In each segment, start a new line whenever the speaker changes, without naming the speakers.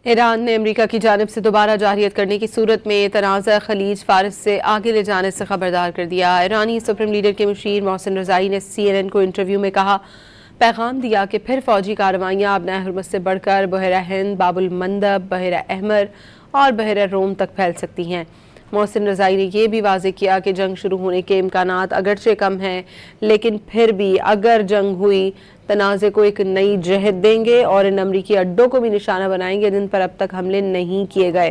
ایران نے امریکا کی جانب سے دوبارہ جارحیت کرنے کی صورت میں تنازع خلیج فارس سے آگے لے جانے سے خبردار کر دیا۔ ایرانی سپریم لیڈر کے مشیر محسن رضائی نے CNN کو انٹرویو میں پیغام دیا کہ پھر فوجی کارروائیاں اب نہر ہرمز سے بڑھ کر بحیرہ ہند، باب المندب، بحیرہ احمر اور بحیرہ روم تک پھیل سکتی ہیں۔ محسن رضائی نے یہ بھی واضح کیا کہ جنگ شروع ہونے کے امکانات اگرچہ کم ہیں، لیکن پھر بھی اگر جنگ ہوئی تنازع کو ایک نئی جہت دیں گے اور ان امریکی اڈوں کو بھی نشانہ بنائیں گے جن پر اب تک حملے نہیں کیے گئے۔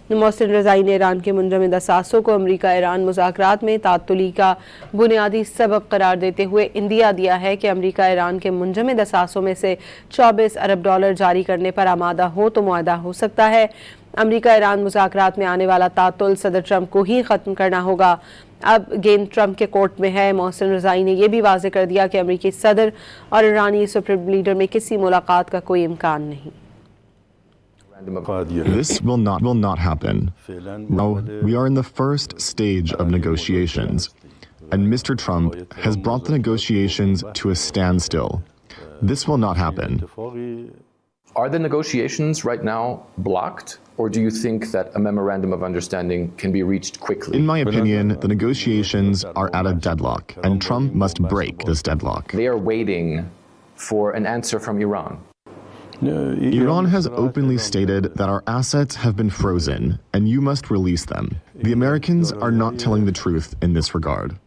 محسن رضائی نے ایران کے منجمد اثاثوں کو امریکہ ایران مذاکرات میں تعطلی کا بنیادی سبب قرار دیتے ہوئے عندیہ دیا ہے کہ امریکہ ایران کے منجمد اثاثوں میں سے $24 ارب جاری کرنے پر آمادہ ہو تو معاہدہ ہو سکتا ہے۔ امریکہ ایران مذاکرات میں آنے والا تعطل صدر ٹرمپ کو ہی ختم کرنا ہوگا۔ اب گیند ٹرمپ کے کورٹ میں ہے۔ محسن رضائی نے یہ بھی واضح کر دیا کہ امریکی صدر اور ایرانی سپریم لیڈر میں کسی ملاقات کا کوئی امکان نہیں۔
This will not happen. No, we are in the first stage of negotiations, and Mr. Trump has brought the negotiations to a standstill. This will not happen.
Are the negotiations right now blocked, or do you think that a memorandum of understanding can be reached quickly?
In my opinion, the negotiations are at a deadlock, and Trump must break this deadlock.
They are waiting for an answer from Iran.
Iran has openly stated that our assets have been frozen, and you must release them. The Americans are not telling the truth in this regard.